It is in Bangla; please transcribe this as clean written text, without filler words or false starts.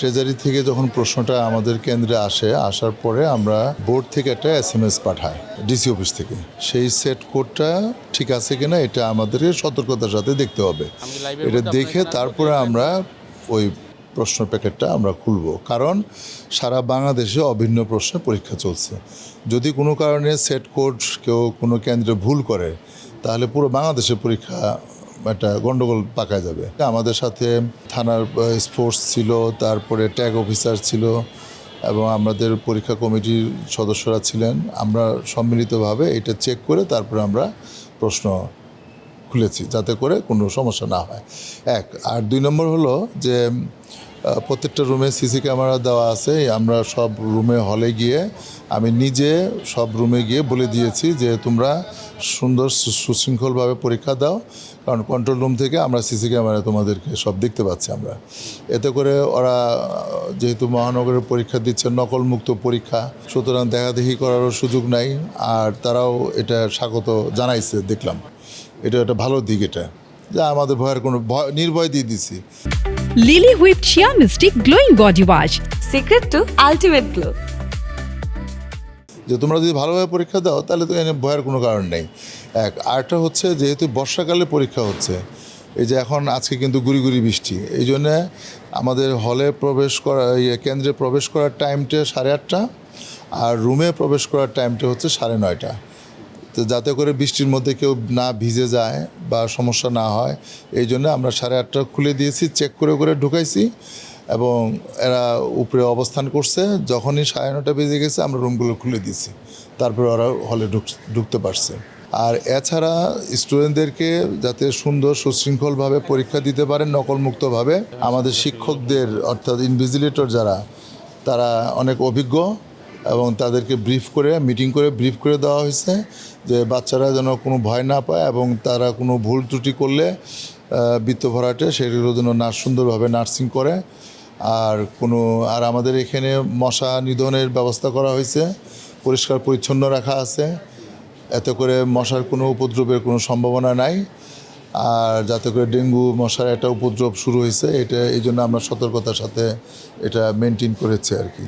ট্রেজারি থেকে যখন প্রশ্নটা আমাদের কেন্দ্রে আসার পরে আমরা বোর্ড থেকে একটা SMS পাঠাই ডিসি অফিস থেকে। সেই সেট কোডটা ঠিক আছে কিনা এটা আমাদেরকে সতর্কতার সাথে দেখতে হবে। এটা দেখে তারপরে আমরা ওই প্রশ্ন প্যাকেটটা আমরা খুলব, কারণ সারা বাংলাদেশে অভিন্ন প্রশ্নে পরীক্ষা চলছে। যদি কোনো কারণে সেট কোড কেউ কোনো কেন্দ্রে ভুল করে তাহলে পুরো বাংলাদেশের পরীক্ষা একটা গন্ডগোল পাকায় যাবে। আমাদের সাথে থানার স্পোর্টস ছিল, তারপরে ট্যাগ অফিসার ছিল এবং আমাদের পরীক্ষা কমিটির সদস্যরা ছিলেন। আমরা সম্মিলিতভাবে এটা চেক করে তারপরে আমরা প্রশ্ন খুলেছি যাতে করে কোনো সমস্যা না হয়। এক আর 2 নম্বর হলো যে প্রত্যেকটা রুমে সিসি ক্যামেরা দেওয়া আছে। আমরা সব রুমে হলে গিয়ে আমি নিজে সব রুমে গিয়ে বলে দিয়েছি যে তোমরা সুন্দর সুশৃঙ্খলভাবে পরীক্ষা দাও, কারণ কন্ট্রোল রুম থেকে আমরা সিসি ক্যামেরা তোমাদেরকে সব দেখতে পাচ্ছি আমরা। এতে করে ওরা যেহেতু মহানগরের পরীক্ষা দিচ্ছে নকলমুক্ত পরীক্ষা, সুতরাং দেখাদেখি করারও সুযোগ নাই। আর তারাও এটা স্বাগত জানাইছে, দেখলাম এটা একটা ভালো দিক। এটা যা আমাদের ভয়ের কোনো নির্ভয় দিয়ে দিছি। লিলি হুইপ চিয়া মিষ্টি glowing body wash, secret two ultimate glow. যে তোমরা যদি ভালোভাবে পরীক্ষা দাও তাহলে তো এনে ভয়ের কোনো কারণ নেই। এক আরেকটা হচ্ছে যেহেতু বর্ষাকালে পরীক্ষা হচ্ছে, এই যে এখন আজকে কিন্তু গুড়ি গুড়ি বৃষ্টি, এই জন্যে আমাদের হলে প্রবেশ করা কেন্দ্রে প্রবেশ করার টাইমটা 8:30 আর রুমে প্রবেশ করার টাইমটা হচ্ছে 9:30। তো যাতে করে বৃষ্টির মধ্যে কেউ না ভিজে যায় বা সমস্যা না হয় এই জন্য আমরা 8:30 খুলে দিয়েছি, চেক করে করে ঢুকাইছি এবং এরা উপরে অবস্থান করছে। যখনই 9:30 বেজে গেছে আমরা রুমগুলো খুলে দিয়েছি, তারপরে ওরা হলে ঢুকতে পারছে। আর এছাড়া স্টুডেন্টদেরকে যাতে সুন্দর সুশৃঙ্খলভাবে পরীক্ষা দিতে পারেন নকলমুক্তভাবে, আমাদের শিক্ষকদের অর্থাৎ ইনভিজিলেটর যারা, তারা অনেক অভিজ্ঞ এবং তাদেরকে মিটিং করে ব্রিফ করে দেওয়া হয়েছে যে বাচ্চারা যেন কোনো ভয় না পায় এবং তারা কোনো ভুল ত্রুটি করলে বৃত্ত ভরাটে সেগুলো যেন সুন্দরভাবে নার্সিং করে। আর আমাদের এখানে মশা নিধনের ব্যবস্থা করা হয়েছে, পরিষ্কার পরিচ্ছন্ন রাখা আছে, এতে করে মশার কোনো উপদ্রবের কোনো সম্ভাবনা নাই। আর যাতে করে ডেঙ্গু মশার একটা উপদ্রব শুরু হয়েছে, এটা এই জন্য আমরা সতর্কতার সাথে এটা মেনটেন করেছি আর কি।